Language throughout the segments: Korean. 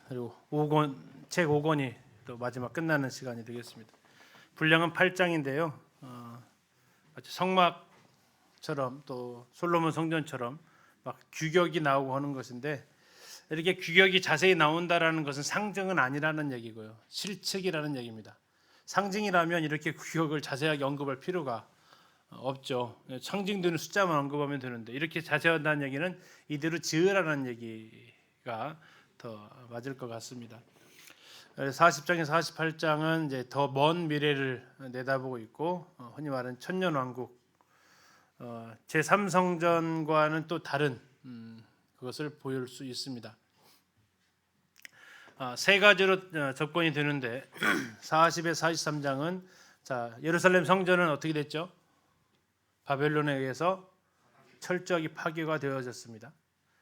그리고 5권 책 5권이 또 마지막 끝나는 시간이 되겠습니다. 분량은 8장인데요. 성막처럼 또 솔로몬 성전처럼 막 규격이 나오고 하는 것인데 이렇게 규격이 자세히 나온다라는 것은 상징은 아니라는 얘기고요. 실측이라는 얘기입니다. 상징이라면 이렇게 규격을 자세하게 언급할 필요가 없죠. 상징되는 숫자만 언급하면 되는데 이렇게 자세하다는 얘기는 이대로 지으라는 얘기가 더 맞을 것 같습니다. 40장에서 48장은 이제 더 먼 미래를 내다보고 있고 흔히 말하는 천년왕국 제3성전과는 또 다른 그것을 보일 수 있습니다. 세 가지로 접근이 되는데 40에서 43장은 자 예루살렘 성전은 어떻게 됐죠? 바벨론에 의해서 철저하게 파괴가 되어졌습니다.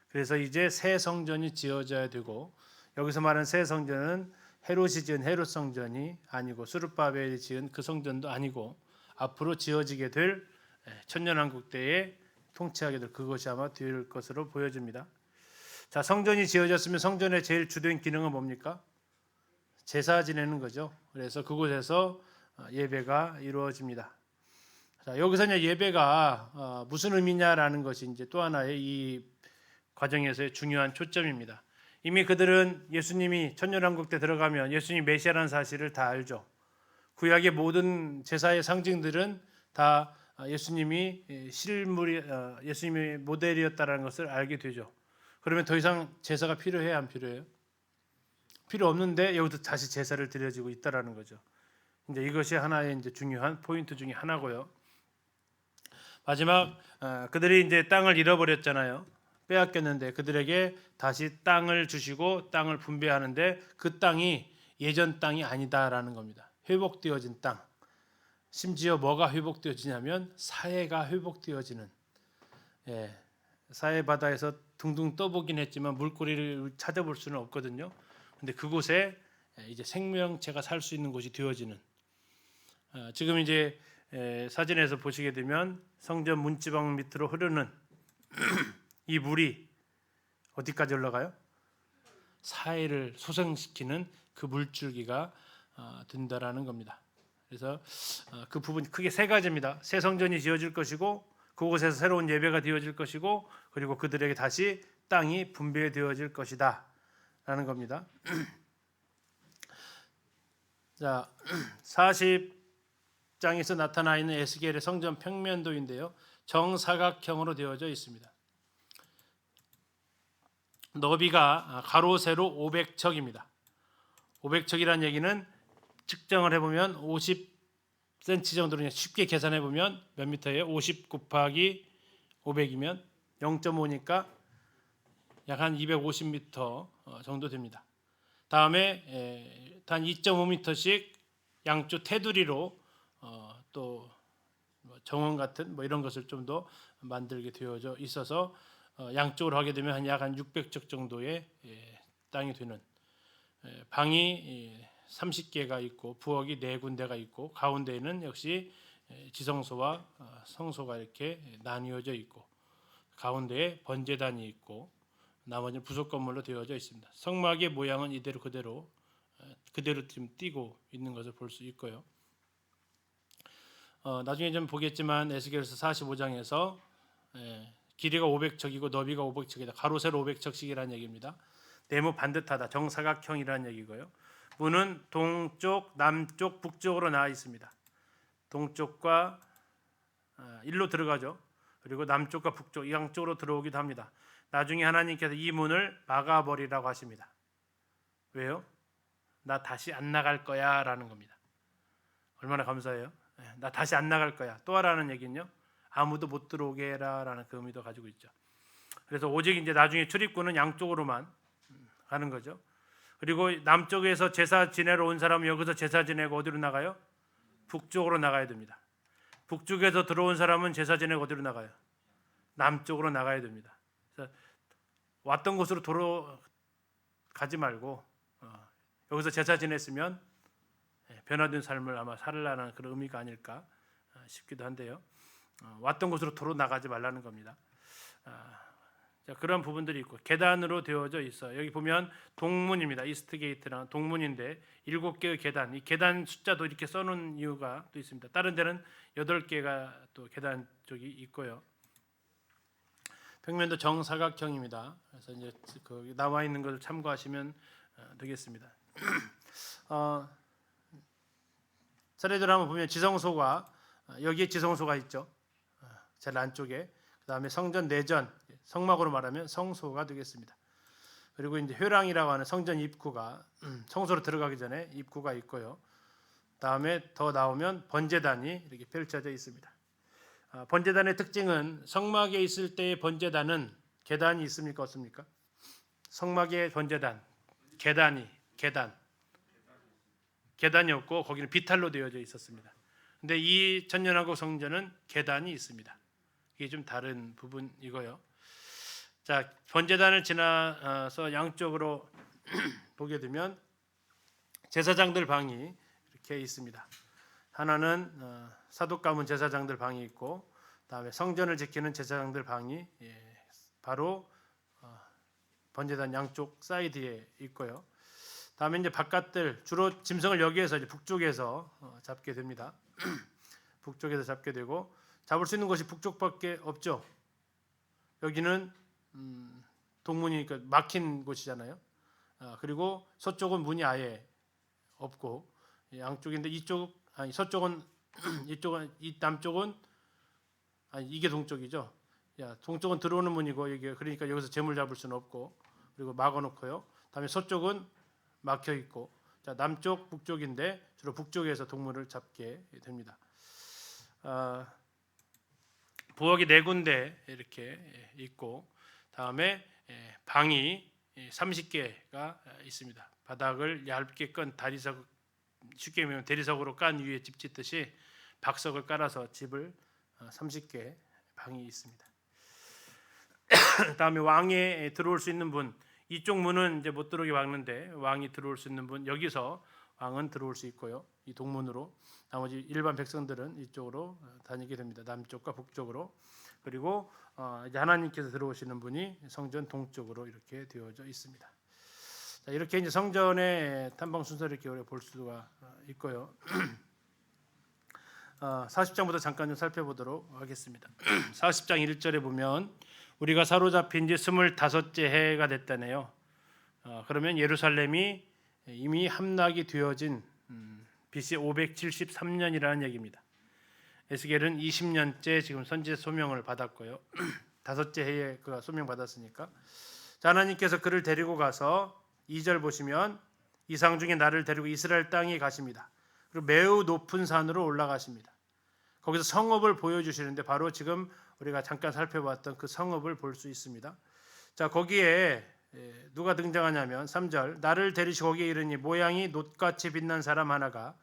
그래서 이제 새 성전이 지어져야 되고 여기서 말하는 새 성전은 헤롯이 지은 헤롯 성전이 아니고 스룹바벨이 지은 그 성전도 아니고 앞으로 지어지게 될 천년왕국 때에 통치하게 될 그것이 아마 될 것으로 보여집니다. 자, 성전이 지어졌으면 성전의 제일 주된 기능은 뭡니까? 제사 지내는 거죠. 그래서 그곳에서 예배가 이루어집니다. 자, 여기서 이제 예배가 무슨 의미냐라는 것이 이제 또 하나의 이 과정에서의 중요한 초점입니다. 이미 그들은 예수님이 천년왕국 때 들어가면 예수님이 메시아라는 사실을 다 알죠. 구약의 모든 제사의 상징들은 다 예수님이 예수님의 모델이었다는 것을 알게 되죠. 그러면 더 이상 제사가 필요해요, 안 필요해요? 필요 없는데 여기서 다시 제사를 드려지고 있다라는 거죠. 이제 이것이 하나의 이제 중요한 포인트 중에 하나고요. 마지막 그들이 이제 땅을 잃어버렸잖아요. 빼앗겼는데 그들에게 다시 땅을 주시고 땅을 분배하는데 그 땅이 예전 땅이 아니다라는 겁니다. 회복되어진 땅. 심지어 뭐가 회복되어지냐면 사해가 회복되어지는. 사해 바다에서 둥둥 떠보긴 했지만 물고기를 찾아볼 수는 없거든요. 근데 그곳에 이제 생명체가 살 수 있는 곳이 되어지는. 지금 이제 사진에서 보시게 되면 성전 문지방 밑으로 흐르는 이 물이 어디까지 올라가요? 사해를 소생시키는 그 물줄기가 된다라는 겁니다. 그래서 그 부분 크게 세 가지입니다. 새 성전이 지어질 것이고 그곳에서 새로운 예배가 되어질 것이고 그리고 그들에게 다시 땅이 분배되어질 것이다 라는 겁니다. 자, 40장에서 나타나 있는 에스겔의 성전 평면도인데요. 정사각형으로 되어져 있습니다. 너비가 가로 세로 500척입니다. 500척이라는 얘기는 측정을 해보면 50cm 정도로 쉽게 계산해 보면 몇 미터예요? 50 곱하기 500이면 0.5니까 약 한 250m 정도 됩니다. 다음에 단 2.5m씩 양쪽 테두리로 또 정원 같은 뭐 이런 것을 좀 더 만들게 되어져 있어서 양쪽으로 하게 되면 약 한 600척 정도의 땅이 되는 방이 30개가 있고 부엌이 4군데가 있고 가운데에는 역시 지성소와 성소가 이렇게 나뉘어져 있고 가운데에 번제단이 있고 나머지는 부속 건물로 되어져 있습니다. 성막의 모양은 이대로 그대로 지금 띄고 있는 것을 볼 수 있고요. 나중에 좀 보겠지만 에스겔서 45장에서 길이가 500척이고 너비가 500척이다. 가로 세로 500척씩이라는 얘기입니다. 네모 반듯하다. 정사각형이라는 얘기고요. 문은 동쪽, 남쪽, 북쪽으로 나와 있습니다. 동쪽과 일로 들어가죠. 그리고 남쪽과 북쪽, 양쪽으로 들어오기도 합니다. 나중에 하나님께서 이 문을 막아버리라고 하십니다. 왜요? 나 다시 안 나갈 거야 라는 겁니다. 얼마나 감사해요. 나 다시 안 나갈 거야. 또 하라는 얘기는요. 아무도 못 들어오게 해라라는 그 의미도 가지고 있죠. 그래서 오직 이제 나중에 출입구는 양쪽으로만 가는 거죠. 그리고 남쪽에서 제사 지내러 온 사람은 여기서 제사 지내고 어디로 나가요? 북쪽으로 나가야 됩니다. 북쪽에서 들어온 사람은 제사 지내고 어디로 나가요? 남쪽으로 나가야 됩니다. 그래서 왔던 곳으로 돌아가지 말고 여기서 제사 지냈으면 변화된 삶을 아마 살라는 그런 의미가 아닐까 싶기도 한데요. 왔던 곳으로 도로 나가지 말라는 겁니다. 자, 그런 부분들이 있고 계단으로 되어져 있어. 여기 보면 동문입니다. 이스트 게이트랑 동문인데 7개의 계단. 이 계단 숫자도 이렇게 써놓은 이유가 또 있습니다. 다른 데는 8개가 또 계단 쪽이 있고요. 벽면도 정사각형입니다. 그래서 이제 그 나와 있는 것을 참고하시면 되겠습니다. 차례대로 한번 보면 지성소가 여기에 지성소가 있죠. 제일 안쪽에. 그다음에 성전 내전, 성막으로 말하면 성소가 되겠습니다. 그리고 이제 회랑이라고 하는 성전 입구가 성소로 들어가기 전에 입구가 있고요. 다음에 더 나오면 번제단이 이렇게 펼쳐져 있습니다. 번제단의 특징은 성막에 있을 때의 번제단은 계단이 있습니까 없습니까? 성막의 번제단 계단이 없고 거기는 비탈로 되어져 있었습니다. 근데 이 천년왕국 성전은 계단이 있습니다. 이게 좀 다른 부분이고요. 자, 번제단을 지나서 양쪽으로 보게 되면 제사장들 방이 이렇게 있습니다. 하나는 사독 가문 제사장들 방이 있고, 다음에 성전을 지키는 제사장들 방이 바로 번제단 양쪽 사이드에 있고요. 다음에 이제 바깥들 주로 짐승을 여기에서 이제 북쪽에서 잡게 됩니다. 북쪽에서 잡게 되고 잡을 수 있는 곳이 북쪽밖에 없죠. 여기는 동문이니까 막힌 곳이잖아요. 그리고 서쪽은 문이 아예 없고 양쪽인데 서쪽은 이 남쪽은 이게 동쪽이죠. 동쪽은 들어오는 문이고 이게 그러니까 여기서 재물 잡을 수는 없고 그리고 막아놓고요. 다음에 서쪽은 막혀 있고 남쪽 북쪽인데 주로 북쪽에서 동물을 잡게 됩니다. 부엌이 4군데 이렇게 있고 다음에 방이 30개가 있습니다. 바닥을 얇게 끈 다리석, 쉽게 말하면 대리석으로 깐 위에 집 짓듯이 박석을 깔아서 집을 30개 방이 있습니다. 다음에 왕에 들어올 수 있는 분, 이쪽 문은 이제 못 들어오게 막는데 왕이 들어올 수 있는 분, 여기서 왕은 들어올 수 있고요. 이 동문으로 나머지 일반 백성들은 이쪽으로 다니게 됩니다. 남쪽과 북쪽으로. 그리고 이제 하나님께서 들어오시는 분이 성전 동쪽으로 이렇게 되어져 있습니다. 자, 이렇게 이제 성전의 탐방 순서를 이렇게 볼 수가 있고요. 40장부터 잠깐 좀 살펴보도록 하겠습니다. 40장 1절에 보면 우리가 사로잡힌 지 25째 해가 됐다네요. 그러면 예루살렘이 이미 함락이 되어진 BC 573년이라는 얘기입니다. 에스겔은 20년째 지금 선지자 소명을 받았고요. 5째 해에 그가 소명 받았으니까. 자, 하나님께서 그를 데리고 가서 2절 보시면 이상 중에 나를 데리고 이스라엘 땅에 가십니다. 그리고 매우 높은 산으로 올라가십니다. 거기서 성읍을 보여주시는데 바로 지금 우리가 잠깐 살펴봤던 그 성읍을 볼 수 있습니다. 자, 거기에 누가 등장하냐면 3절 나를 데리시고 거기에 이르니 모양이 놋같이 빛난 사람 하나가,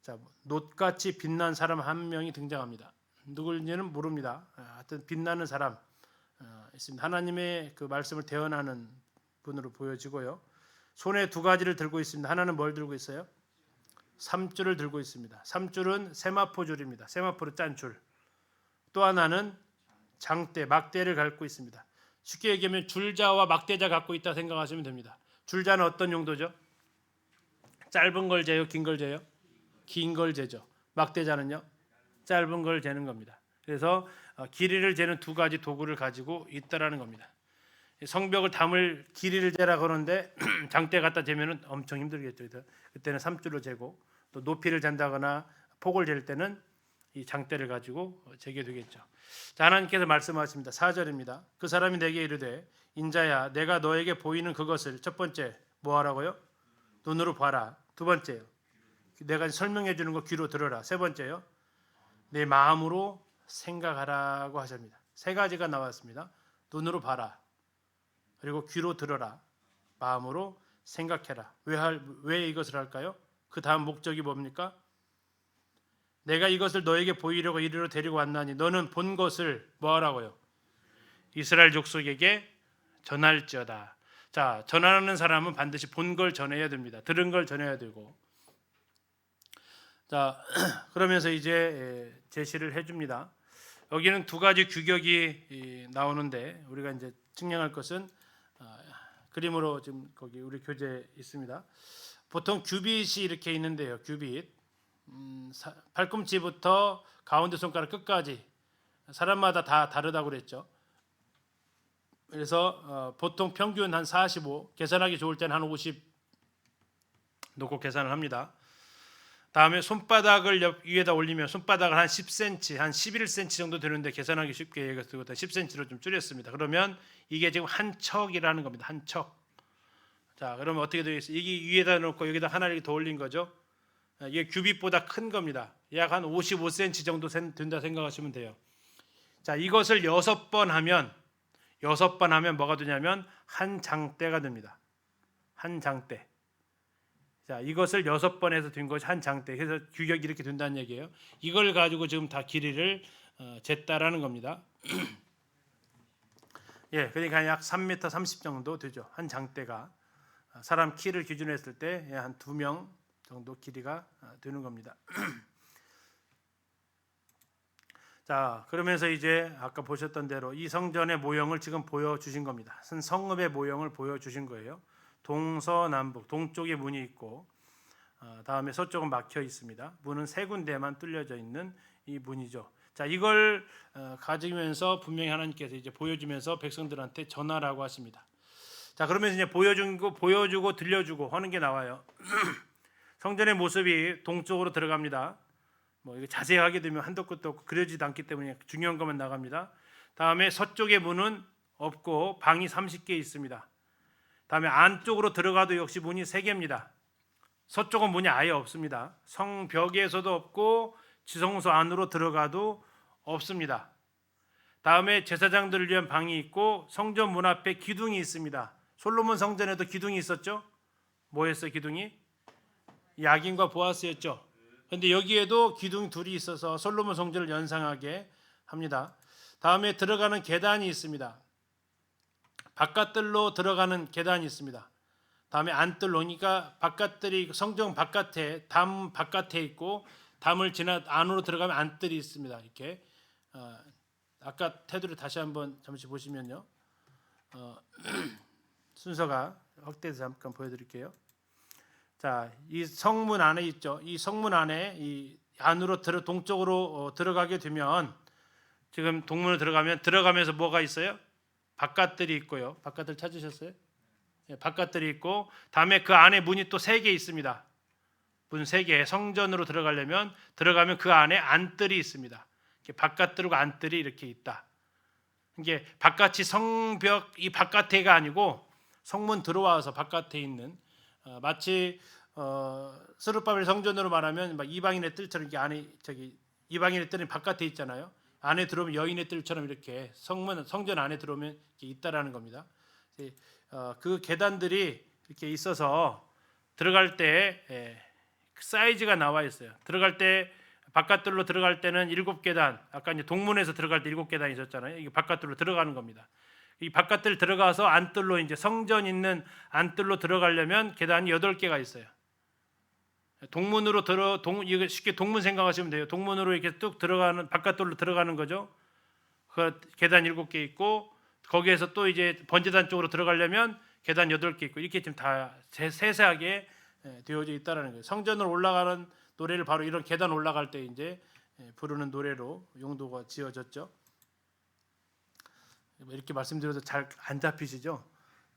자, 놋같이 빛난 사람 한 명이 등장합니다. 누굴지는 모릅니다. 하여튼 빛나는 사람 있습니다. 하나님의 그 말씀을 대언하는 분으로 보여지고요. 손에 2가지를 들고 있습니다. 하나는 뭘 들고 있어요? 삼줄을 들고 있습니다. 삼줄은 세마포줄입니다. 세마포로 짠 줄. 또 하나는 장대, 막대를 갖고 있습니다. 쉽게 얘기하면 줄자와 막대자 갖고 있다 생각하시면 됩니다. 줄자는 어떤 용도죠? 짧은 걸 재요, 긴 걸 재요? 긴 걸 재죠. 막대자는요? 짧은 걸 재는 겁니다. 그래서 길이를 재는 2가지 도구를 가지고 있다라는 겁니다. 성벽을 담을 길이를 재라 그러는데 장대 갖다 재면은 엄청 힘들겠죠. 그때는 삼줄로 재고 또 높이를 잰다거나 폭을 잴 때는 이 장대를 가지고 재게 되겠죠. 자, 하나님께서 말씀하십니다. 4절입니다. 그 사람이 내게 이르되 인자야 내가 너에게 보이는 그것을 첫 번째 뭐 하라고요? 눈으로 봐라. 두 번째요. 내가 설명해 주는 거 귀로 들어라. 세 번째요. 내 마음으로 생각하라고 하십니다. 3가지가 나왔습니다. 눈으로 봐라. 그리고 귀로 들어라. 마음으로 생각해라. 왜 이것을 할까요? 그 다음 목적이 뭡니까? 내가 이것을 너에게 보이려고 이리로 데리고 왔나니 너는 본 것을 뭐 하라고요? 이스라엘 족속에게 전할지어다. 자, 전하는 사람은 반드시 본 걸 전해야 됩니다. 들은 걸 전해야 되고. 자, 그러면서 이제 제시를 해줍니다. 여기는 2가지 규격이 나오는데 우리가 이제 측량할 것은 그림으로 지금 거기 우리 교재에 있습니다. 보통 규빗이 이렇게 있는데요. 규빗 발꿈치부터 가운데 손가락 끝까지 사람마다 다 다르다고 그랬죠. 그래서 보통 평균 한 45, 계산하기 좋을 때는 한 50 놓고 계산을 합니다. 다음에 손바닥을 위에다 올리면 손바닥을 한 10cm, 한 11cm 정도 되는데 계산하기 쉽게 해서 10cm로 좀 줄였습니다. 그러면 이게 지금 한 척이라는 겁니다. 한 척. 자, 그러면 어떻게 되겠어요? 이게 위에다 놓고 여기다 하나를 더 올린 거죠. 이게 규빗보다 큰 겁니다. 약 한 55cm 정도 된다 생각하시면 돼요. 자, 이것을 6번 하면 뭐가 되냐면 한 장대가 됩니다. 한 장대. 자, 이것을 6번에서 된 것이 한 장대. 그래서 규격이 이렇게 된다는 얘기예요. 이걸 가지고 지금 다 길이를 쟀다라는 겁니다. 예, 그러니까 약 3m 30 정도 되죠. 한 장대가 사람 키를 기준으로 했을 때 한 2명 정도 길이가 되는 겁니다. 자, 그러면서 이제 아까 보셨던 대로 이 성전의 모형을 지금 보여주신 겁니다. 성읍의 모형을 보여주신 거예요. 동서남북, 동쪽에 문이 있고 다음에 서쪽은 막혀 있습니다. 문은 3군데만 뚫려져 있는 이 문이죠. 자, 이걸 가지면서 분명히 하나님께서 이제 보여주면서 백성들한테 전하라고 하십니다. 자, 그러면서 이제 보여주고 들려주고 하는 게 나와요. 성전의 모습이 동쪽으로 들어갑니다. 뭐 이거 자세히 하게 되면 한도 끝도 없고 그려지도 않기 때문에 중요한 것만 나갑니다. 다음에 서쪽의 문은 없고 방이 30개 있습니다. 다음에 안쪽으로 들어가도 역시 문이 3개입니다. 서쪽은 문이 아예 없습니다. 성벽에서도 없고 지성소 안으로 들어가도 없습니다. 다음에 제사장들을 위한 방이 있고 성전 문 앞에 기둥이 있습니다. 솔로몬 성전에도 기둥이 있었죠? 뭐였어요 기둥이? 야긴과 보아스였죠. 그런데 여기에도 기둥 둘이 있어서 솔로몬 성전을 연상하게 합니다. 다음에 들어가는 계단이 있습니다. 바깥들로 들어가는 계단이 있습니다. 다음에 안뜰로, 그러니까 바깥들이 성전 바깥에 담 바깥에 있고 담을 지나 안으로 들어가면 안뜰이 있습니다. 이렇게 아까 테두리 다시 한번 잠시 보시면요. 순서가 확대해서 잠깐 보여드릴게요. 자, 이 성문 안에 있죠. 이 성문 안에 이 안으로 동쪽으로 들어가게 되면 지금 동문을 들어가면서 뭐가 있어요? 바깥들이 있고요. 바깥들 찾으셨어요? 네, 바깥들이 있고 다음에 그 안에 문이 또 3개 있습니다. 문 3개. 성전으로 들어가면 그 안에 안뜰이 있습니다. 바깥들과 안뜰이 이렇게 있다. 이게 바깥이 성벽 이 바깥에가 아니고 성문 들어와서 바깥에 있는 마치 스룹바벨 성전으로 말하면 막 이방인의 뜰처럼 이렇게 안에 이방인의 뜰은 바깥에 있잖아요. 안에 들어오면 여인의 뜰처럼 이렇게 성전 안에 들어오면 이렇게 있다라는 겁니다. 그 계단들이 이렇게 있어서 들어갈 때 사이즈가 나와 있어요. 들어갈 때 바깥들로 들어갈 때는 7계단, 아까 이제 동문에서 들어갈 때 7계단이 있었잖아요. 이게 바깥들로 들어가는 겁니다. 이 바깥들 들어가서 안뜰로 이제 성전 있는 안뜰로 들어가려면 계단이 8개가 있어요. 동문으로 이거 쉽게 동문 생각하시면 돼요. 동문으로 이렇게 뚝 들어가는 바깥돌로 들어가는 거죠. 그 계단 7개 있고 거기에서 또 이제 번제단 쪽으로 들어가려면 계단 8개 있고 이렇게 지금 다 세세하게 되어져 있다라는 거예요. 성전으로 올라가는 노래를 바로 이런 계단 올라갈 때 이제 부르는 노래로 용도가 지어졌죠. 이렇게 말씀드려도 잘 안 잡히시죠?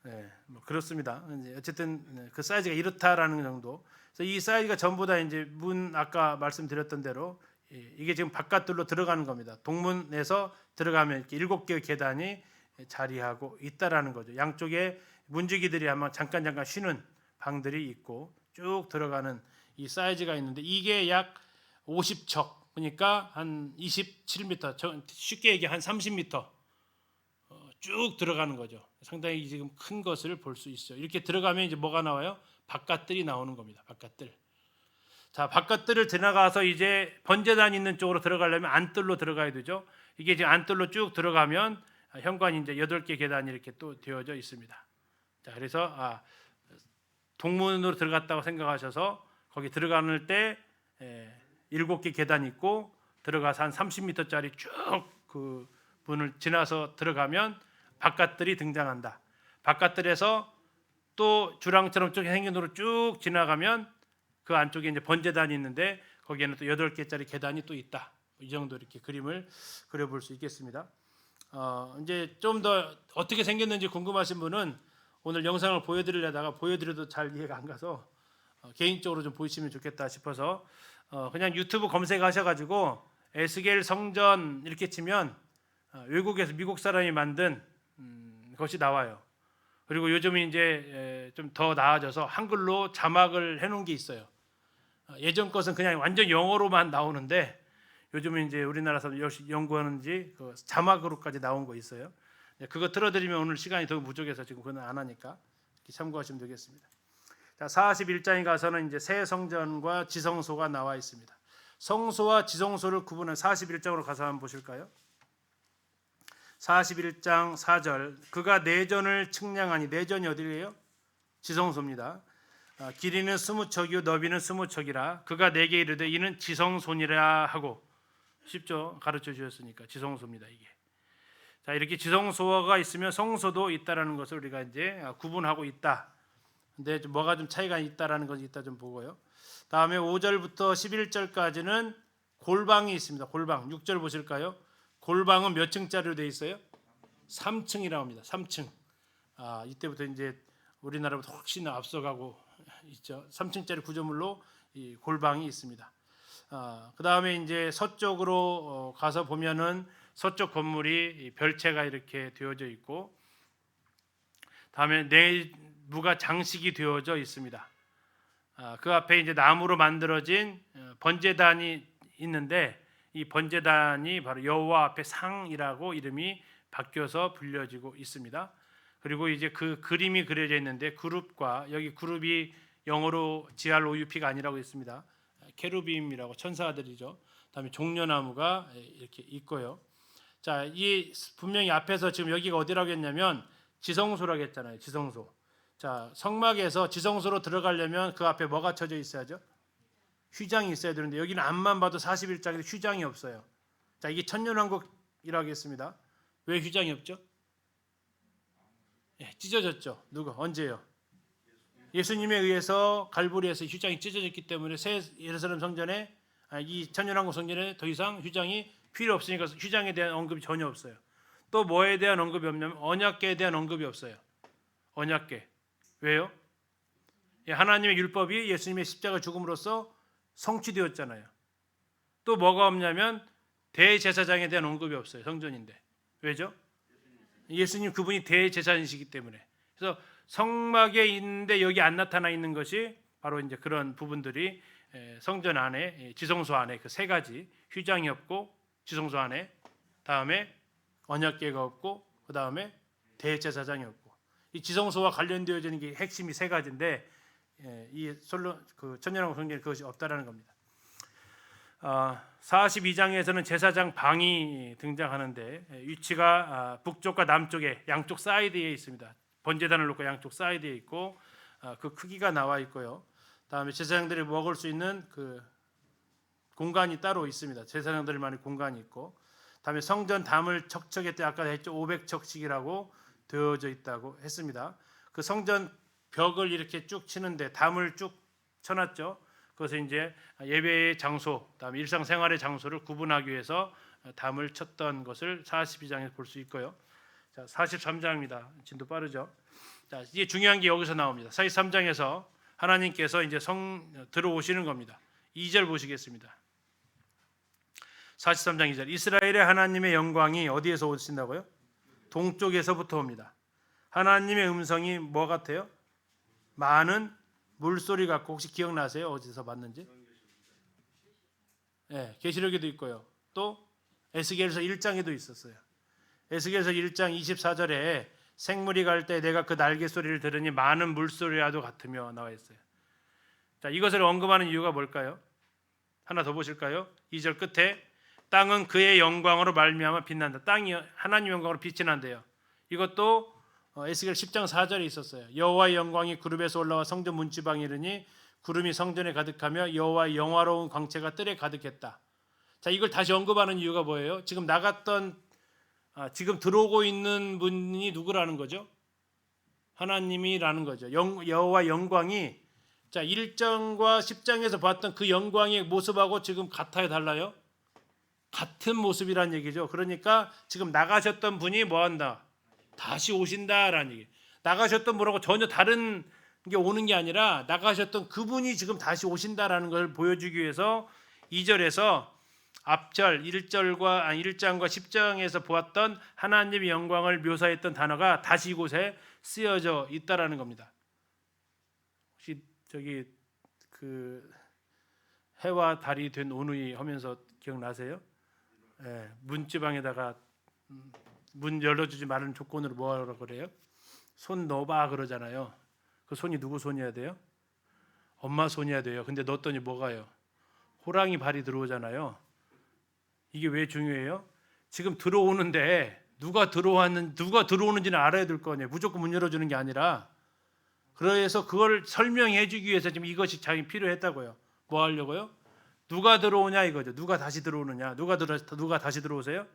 네, 뭐 그렇습니다. 어쨌든 그 사이즈가 이렇다라는 정도. 그래서 이 사이즈가 전부 다 이제 문 아까 말씀드렸던 대로 이게 지금 바깥들로 들어가는 겁니다. 동문에서 들어가면 이렇게 7개의 계단이 자리하고 있다라는 거죠. 양쪽에 문지기들이 아마 잠깐 쉬는 방들이 있고 쭉 들어가는 이 사이즈가 있는데 이게 약 50척, 그러니까 한 27m, 쉽게 얘기해 한 30m 쭉 들어가는 거죠. 상당히 지금 큰 것을 볼 수 있어요. 이렇게 들어가면 이제 뭐가 나와요? 바깥들이 나오는 겁니다. 바깥들. 자, 바깥들을 지나가서 이제 번제단 있는 쪽으로 들어가려면 안뜰로 들어가야 되죠. 이게 지금 안뜰로 쭉 들어가면 현관이 이제 8개 계단이 이렇게 또 되어져 있습니다. 자, 그래서 동문으로 들어갔다고 생각하셔서 거기 들어가는 때 7개 계단이 있고 들어가서 한 30m짜리 쭉 그 문을 지나서 들어가면 바깥들이 등장한다. 바깥들에서 또 주랑처럼 쭉 생긴 도로 쭉 지나가면 그 안쪽에 이제 번제단이 있는데 거기에는 또 8개짜리 계단이 또 있다. 이 정도 이렇게 그림을 그려볼 수 있겠습니다. 이제 좀 더 어떻게 생겼는지 궁금하신 분은 오늘 영상을 보여드리려다가 보여드려도 잘 이해가 안 가서 개인적으로 좀 보시면 좋겠다 싶어서 그냥 유튜브 검색하셔가지고 에스겔 성전 이렇게 치면 외국에서 미국 사람이 만든 것이 나와요. 그리고 요즘은 이제 좀 더 나아져서 한글로 자막을 해놓은 게 있어요. 예전 것은 그냥 완전 영어로만 나오는데 요즘은 이제 우리나라 사람 역시 연구하는지 그 자막으로까지 나온 거 있어요. 그거 틀어드리면 오늘 시간이 더 부족해서 지금 그건 안 하니까 참고하시면 되겠습니다. 자, 41장에 가서는 이제 새 성전과 지성소가 나와 있습니다. 성소와 지성소를 구분한 41장으로 가서 한번 보실까요? 41장 4절 그가 내전을 측량하니 내전이 어디예요? 지성소입니다. 길이는 20척이요 너비는 20척이라 그가 내게 이르되 이는 지성소니라 하고 쉽죠? 가르쳐 주셨으니까 지성소입니다 이게. 자 이렇게 지성소가 있으면 성소도 있다라는 것을 우리가 이제 구분하고 있다. 근데 뭐가 좀 차이가 있다라는 것이 이따 좀 보고요. 다음에 5절부터 11절까지는 골방이 있습니다. 골방 6절 보실까요? 골방은 몇 층짜리로 되어 있어요? 3층이라고 합니다. 3층. 이때부터 이제 우리나라보다 훨씬 앞서가고 있죠. 3층짜리 구조물로 이 골방이 있습니다. 그 다음에 이제 서쪽으로 가서 보면은 서쪽 건물이 별채가 이렇게 되어져 있고, 다음에 내부가 장식이 되어져 있습니다. 그 앞에 이제 나무로 만들어진 번제단이 있는데 이 번제단이 바로 여호와 앞에 상이라고 이름이 바뀌어서 불려지고 있습니다. 그리고 이제 그 그림이 그려져 있는데 그룹과 여기 그룹이 영어로 GROUP가 아니라고 있습니다. 케루빔이라고 천사들이죠. 그다음에 종려나무가 이렇게 있고요. 자, 이 분명히 앞에서 지금 여기가 어디라고 했냐면 지성소라고 했잖아요. 지성소. 자, 성막에서 지성소로 들어가려면 그 앞에 뭐가 쳐져 있어야죠? 휘장이 있어야 되는데 여기는 앞만 봐도 41장인데 휘장이 없어요. 자, 이게 천년왕국이라고 했습니다. 왜 휘장이 없죠? 찢어졌죠. 누가? 언제요? 예수님에 의해서 갈보리에서 휘장이 찢어졌기 때문에 새 예루살렘 성전에 이 천년왕국 성전에 더 이상 휘장이 필요 없으니까 휘장에 대한 언급이 전혀 없어요. 또 뭐에 대한 언급이 없냐면 언약궤에 대한 언급이 없어요. 언약궤. 왜요? 하나님의 율법이 예수님의 십자가 죽음으로써 성취되었잖아요. 또 뭐가 없냐면 대제사장에 대한 언급이 없어요. 성전인데. 왜죠? 예수님 그분이 대제사장이시기 때문에. 그래서 성막에 있는데 여기 안 나타나 있는 것이 바로 이제 그런 부분들이 성전 안에 지성소 안에 그 세 가지 휘장이 없고 지성소 안에 다음에 언약궤가 없고 그 다음에 대제사장이 없고 이 지성소와 관련되어지는 게 핵심이 세 가지인데 이 솔로 그 천년왕국 성전에 그것이 없다라는 겁니다. 42장에서는 제사장 방이 등장하는데 위치가 북쪽과 남쪽에 양쪽 사이드에 있습니다. 번제단을 놓고 양쪽 사이드에 있고 그 크기가 나와 있고요. 다음에 제사장들이 먹을 수 있는 그 공간이 따로 있습니다. 제사장들만의 공간이 있고, 다음에 성전 담을 척척에 때 아까 했죠 500척씩이라고 되어져 있다고 했습니다. 그 성전 벽을 이렇게 쭉 치는데 담을 쭉 쳐놨죠. 그것은 이제 예배의 장소, 다음에 일상생활의 장소를 구분하기 위해서 담을 쳤던 것을 42장에서 볼 수 있고요. 자, 43장입니다. 진도 빠르죠. 자, 이게 중요한 게 여기서 나옵니다. 43장에서 하나님께서 이제 들어오시는 겁니다. 2절 보시겠습니다. 43장 2절. 이스라엘의 하나님의 영광이 어디에서 오신다고요? 동쪽에서부터 옵니다. 하나님의 음성이 뭐 같아요? 많은 물소리 같고, 혹시 기억나세요? 어디서 봤는지? 네, 계시록에도 있고요. 또 에스겔서 1장에도 있었어요. 에스겔서 1장 24절에 생물이 갈 때 내가 그 날개 소리를 들으니 많은 물소리와도 같으며 나와 있어요. 자, 이것을 언급하는 이유가 뭘까요? 하나 더 보실까요? 2절 끝에 땅은 그의 영광으로 말미암아 빛난다. 땅이 하나님 영광으로 빛이 난대요. 이것도 에스겔 10장 4절에 있었어요. 여호와의 영광이 구름에서 올라와 성전 문지방에 이르니 구름이 성전에 가득하며 여호와의 영화로운 광채가 뜰에 가득했다. 자, 이걸 다시 언급하는 이유가 뭐예요? 지금 나갔던 지금 들어오고 있는 분이 누구라는 거죠? 하나님이라는 거죠. 여호와 영광이, 자 1장과 10장에서 봤던 그 영광의 모습하고 지금 같아요, 달라요? 같은 모습이란 얘기죠. 그러니까 지금 나가셨던 분이 뭐한다? 다시 오신다라는 얘기. 나가셨던 분하고 전혀 다른 게 오는 게 아니라 나가셨던 그분이 지금 다시 오신다라는 걸 보여주기 위해서 2절에서 앞절 1장과 10장에서 보았던 하나님의 영광을 묘사했던 단어가 다시 이곳에 쓰여져 있다라는 겁니다. 혹시 저기 그 해와 달이 된 오누이 하면서 기억나세요? 예, 문지방에다가 문 열어주지 말라는 조건으로 뭐하라 그래요? 손 넣어봐 그러잖아요. 그 손이 누구 손이어야 돼요? 엄마 손이어야 돼요. 근데 넣었더니 뭐가요? 호랑이 발이 들어오잖아요. 이게 왜 중요해요? 지금 들어오는데 누가 들어오는지는 알아야 될 거 아니에요. 무조건 문 열어주는 게 아니라. 그래서 그걸 설명해 주기 위해서 지금 이것이 자기 필요했다고요. 뭐 하려고요? 누가 들어오냐 이거죠. 누가 다시 들어오느냐. 누가 다시 들어오세요?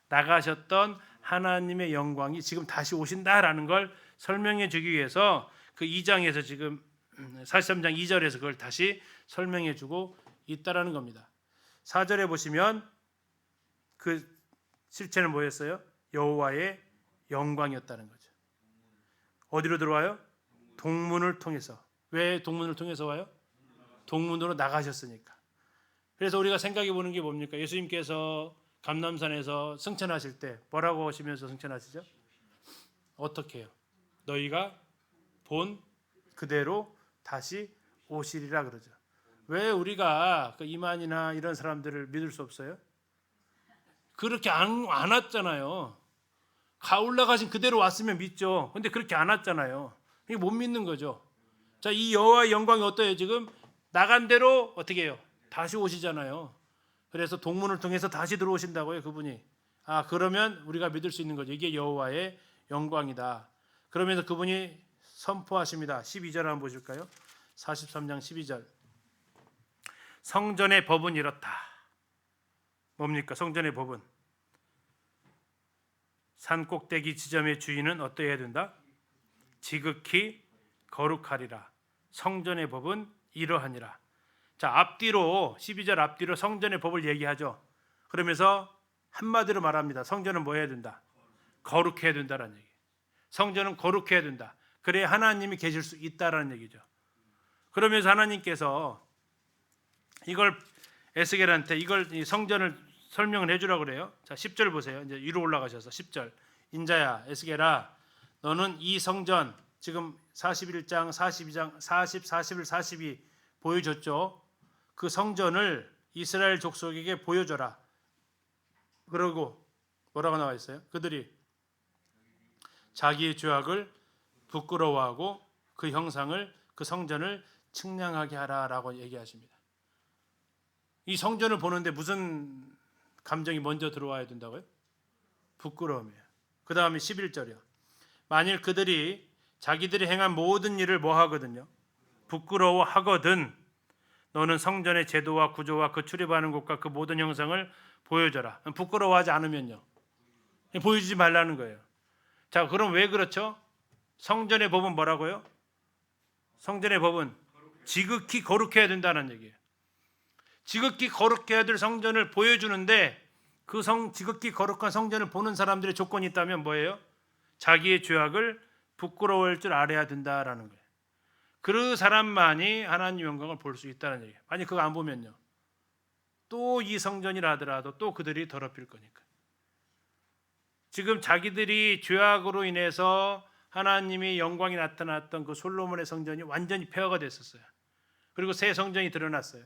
나가셨던 하나님의 영광이 지금 다시 오신다라는 걸 설명해 주기 위해서 그 2장에서 지금 43장 2절에서 그걸 다시 설명해 주고 있다라는 겁니다. 4절에 보시면 그 실체는 뭐였어요? 여호와의 영광이었다는 거죠. 어디로 들어와요? 동문을 통해서. 왜 동문을 통해서 와요? 동문으로 나가셨으니까. 그래서 우리가 생각해 보는 게 뭡니까? 예수님께서 감람산에서 승천하실 때 뭐라고 하시면서 승천하시죠? 어떻게 해요? 너희가 본 그대로 다시 오시리라 그러죠. 왜 우리가 그 이만희나 이런 사람들을 믿을 수 없어요? 그렇게 안 왔잖아요. 올라가신 그대로 왔으면 믿죠. 근데 그렇게 안 왔잖아요. 이게 못 믿는 거죠. 자, 이 여호와의 영광이 어때요? 지금 나간 대로 어떻게 해요? 다시 오시잖아요. 그래서 동문을 통해서 다시 들어오신다고요, 그분이. 그러면 우리가 믿을 수 있는 거죠. 이게 여호와의 영광이다. 그러면서 그분이 선포하십니다. 12절 한번 보실까요? 43장 12절. 성전의 법은 이렇다. 뭡니까? 성전의 법은 산 꼭대기 지점의 주인은 어떠해야 된다? 지극히 거룩하리라. 성전의 법은 이러하니라. 자, 앞뒤로 12절 앞뒤로 성전의 법을 얘기하죠. 그러면서 한마디로 말합니다. 성전은 뭐 해야 된다? 거룩해야 된다라는 얘기. 성전은 거룩해야 된다. 그래야 하나님이 계실 수 있다라는 얘기죠. 그러면서 하나님께서 이걸 에스겔한테 이 성전을 설명을 해주라고 그래요. 자, 10절 보세요. 이제 위로 올라가셔서 10절. 인자야, 에스겔아, 너는 이 성전 지금 41장, 42장, 40, 41, 42 보여줬죠. 그 성전을 이스라엘 족속에게 보여줘라. 그러고 뭐라고 나와 있어요? 그들이 자기의 죄악을 부끄러워하고 그 형상을, 그 성전을 측량하게 하라라고 얘기하십니다. 이 성전을 보는데 무슨 감정이 먼저 들어와야 된다고요? 부끄러움이에요. 그 다음에 11절이요. 만일 그들이 자기들이 행한 모든 일을 뭐 하거든요? 부끄러워하거든 너는 성전의 제도와 구조와 그 출입하는 곳과 그 모든 형상을 보여줘라. 부끄러워하지 않으면요. 보여주지 말라는 거예요. 자, 그럼 왜 그렇죠? 성전의 법은 뭐라고요? 성전의 법은 지극히 거룩해야 된다는 얘기예요. 지극히 거룩해야 될 성전을 보여주는데 그 지극히 거룩한 성전을 보는 사람들의 조건이 있다면 뭐예요? 자기의 죄악을 부끄러워할 줄 알아야 된다라는 거예요. 그 사람만이 하나님 영광을 볼 수 있다는 얘기예요. 만약 그거 안 보면요. 또 이 성전이라 하더라도 또 그들이 더럽힐 거니까. 지금 자기들이 죄악으로 인해서 하나님의 영광이 나타났던 그 솔로몬의 성전이 완전히 폐허가 됐었어요. 그리고 새 성전이 드러났어요.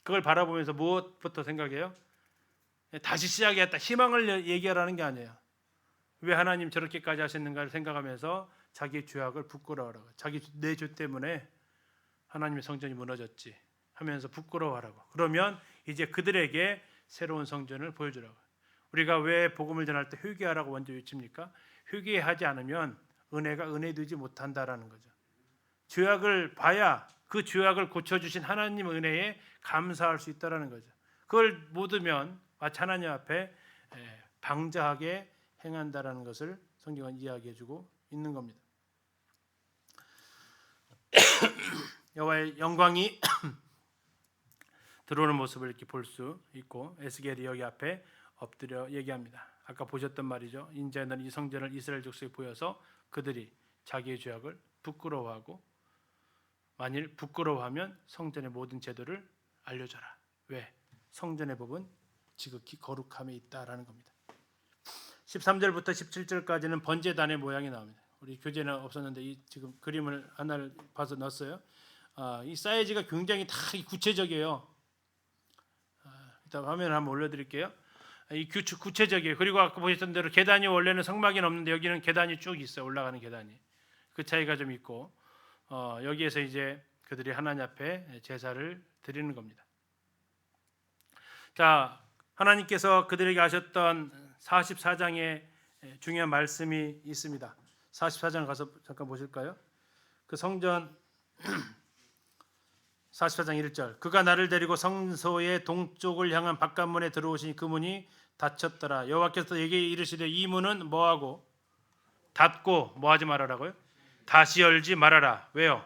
그걸 바라보면서 무엇부터 생각해요? 다시 시작했다. 희망을 얘기하라는 게 아니에요. 왜 하나님 저렇게까지 하셨는가를 생각하면서 자기의 죄악을 부끄러워하라고. 자기 내 죄 때문에 하나님의 성전이 무너졌지 하면서 부끄러워하라고. 그러면 이제 그들에게 새로운 성전을 보여주라고. 우리가 왜 복음을 전할 때 회개하라고 먼저 외칩니까? 회개하지 않으면 은혜가 은혜되지 못한다라는 거죠. 죄악을 봐야 그 죄악을 고쳐주신 하나님 은혜에 감사할 수 있다라는 거죠. 그걸 못 하면 마치 하나님 앞에 방자하게 행한다라는 것을 성경은 이야기해주고 있는 겁니다. 여호와의 영광이 들어오는 모습을 이렇게 볼 수 있고 에스겔이 여기 앞에 엎드려 얘기합니다. 아까 보셨던 말이죠. 인자의 너는 이 성전을 이스라엘 족속에 보여서 그들이 자기의 죄악을 부끄러워하고 만일 부끄러워하면 성전의 모든 제도를 알려줘라. 왜? 성전의 법은 지극히 거룩함에 있다라는 겁니다. 13절부터 17절까지는 번제단의 모양이 나옵니다. 우리 교재는 없었는데 이 지금 그림을 하나를 봐서 넣었어요. 이 사이즈가 굉장히 다 구체적이에요. 이따 화면을 한번 올려드릴게요. 이 구체적이에요. 그리고 아까 보셨던 대로 계단이 원래는 성막이 없는데 여기는 계단이 쭉 있어요. 올라가는 계단이. 그 차이가 좀 있고 여기에서 이제 그들이 하나님 앞에 제사를 드리는 겁니다. 자, 하나님께서 그들에게 하셨던 44장의 중요한 말씀이 있습니다. 44장 가서 잠깐 보실까요? 그 성전 44장 1절 그가 나를 데리고 성소의 동쪽을 향한 바깥문에 들어오시니 그 문이 닫혔더라. 여호와께서 내게 이르시되 이 문은 뭐하고 닫고 뭐하지 말아라고요? 다시 열지 말아라. 왜요?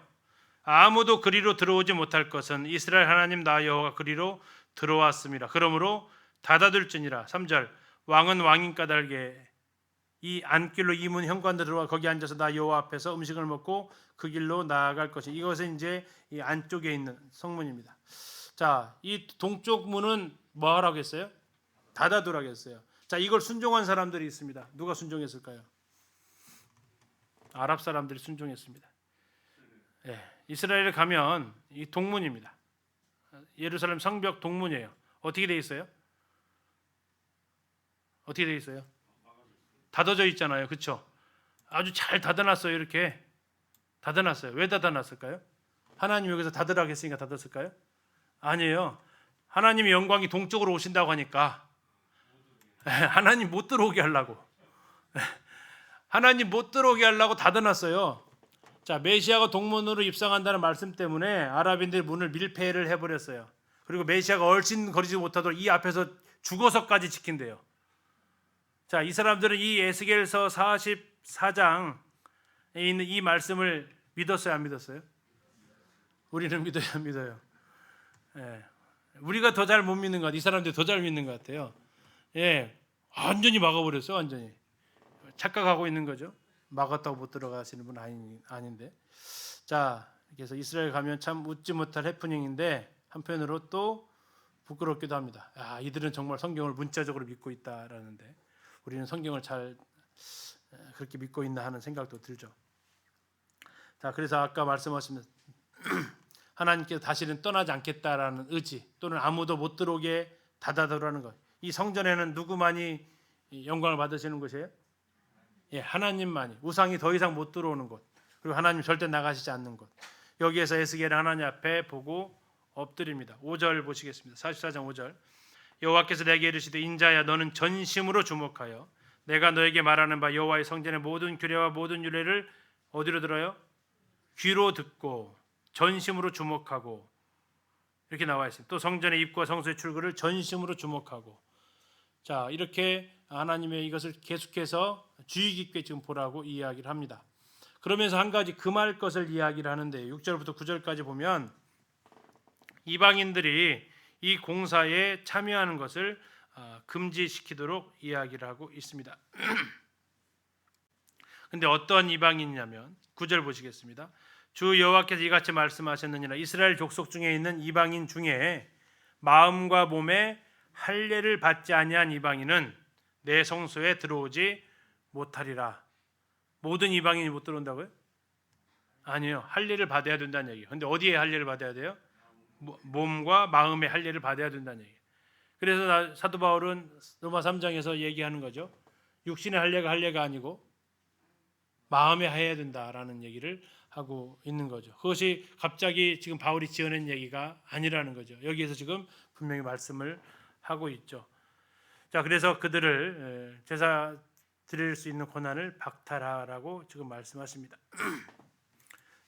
아무도 그리로 들어오지 못할 것은 이스라엘 하나님 나 여호와가 그리로 들어왔습니다. 그러므로 닫아둘지니라. 3절 왕은 왕인 까닭에 이 안길로 이 문 현관으로 들어와 거기 앉아서 나 여호와 앞에서 음식을 먹고 그 길로 나아갈 것이. 이것은 이제 이 안쪽에 있는 성문입니다. 자, 이 동쪽 문은 뭐 하라고 했어요? 닫아두라고 했어요. 자, 이걸 순종한 사람들이 있습니다. 누가 순종했을까요? 아랍 사람들이 순종했습니다. 이스라엘에 가면 이 동문입니다. 예루살렘 성벽 동문이에요. 어떻게 돼 있어요? 어떻게 돼 있어요? 닫아져 있잖아요. 그렇죠? 아주 잘 닫아놨어요. 이렇게 닫아놨어요. 왜 닫아놨을까요? 하나님 여기서 닫으라고 했으니까 닫았을까요? 아니에요. 하나님의 영광이 동쪽으로 오신다고 하니까 하나님 못 들어오게 하려고 하나님 못 들어오게 하려고 닫아놨어요. 자, 메시아가 동문으로 입성한다는 말씀 때문에 아랍인들이 문을 밀폐를 해버렸어요. 그리고 메시아가 얼씬거리지 못하도록 이 앞에서 죽어서까지 지킨대요. 자, 이 사람들은 이 에스겔서 44장에 있는 이 말씀을 믿었어요, 안 믿었어요? 우리는 믿어요, 안 믿어요? 우리가 더 잘 못 믿는 것 같아요. 이 사람들이 더 잘 믿는 것 같아요. 완전히 막아버렸어요, 완전히. 착각하고 있는 거죠. 막았다고 못 들어가시는 분 아닌데. 자, 그래서 이스라엘 가면 참 웃지 못할 해프닝인데 한편으로 또 부끄럽기도 합니다. 이들은 정말 성경을 문자적으로 믿고 있다라는데 우리는 성경을 잘 그렇게 믿고 있나 하는 생각도 들죠. 자, 그래서 아까 말씀하신 하나님께서 다시는 떠나지 않겠다라는 의지 또는 아무도 못 들어오게 닫아두라는 것. 이 성전에는 누구만이 영광을 받으시는 곳이에요? 하나님만이. 우상이 더 이상 못 들어오는 곳. 그리고 하나님 절대 나가시지 않는 곳. 여기에서 에스겔은 하나님 앞에 보고 엎드립니다. 5절 보시겠습니다. 44장 5절 여호와께서 내게 이르시되 인자야 너는 전심으로 주목하여 내가 너에게 말하는 바 여호와의 성전의 모든 규례와 모든 율례를 어디로 들어요? 귀로 듣고 전심으로 주목하고 이렇게 나와 있습니다. 또 성전의 입구와 성소의 출구를 전심으로 주목하고 자, 이렇게 하나님의 이것을 계속해서 주의 깊게 지금 보라고 이야기를 합니다. 그러면서 한 가지 금할 것을 이야기를 하는데 6절부터 9절까지 보면 이방인들이 이 공사에 참여하는 것을 금지시키도록 이야기를 하고 있습니다. 근데 어떤 이방인이냐면 9절 보시겠습니다. 주 여호와께서 이같이 말씀하셨느니라 이스라엘 족속 중에 있는 이방인 중에 마음과 몸에 할례를 받지 아니한 이방인은 내 성소에 들어오지 못하리라. 모든 이방인이 못 들어온다고요? 아니요. 할례를 받아야 된다는 얘기예요. 근데 어디에 할례를 받아야 돼요? 몸과 마음의 할례를 받아야 된다는 얘기예요. 그래서 사도 바울은 로마 3장에서 얘기하는 거죠. 육신의 할례가 아니고 마음에 해야 된다라는 얘기를 하고 있는 거죠. 그것이 갑자기 지금 바울이 지어낸 얘기가 아니라는 거죠. 여기에서 지금 분명히 말씀을 하고 있죠. 자, 그래서 그들을 제사 드릴 수 있는 권한을 박탈하라고 지금 말씀하십니다.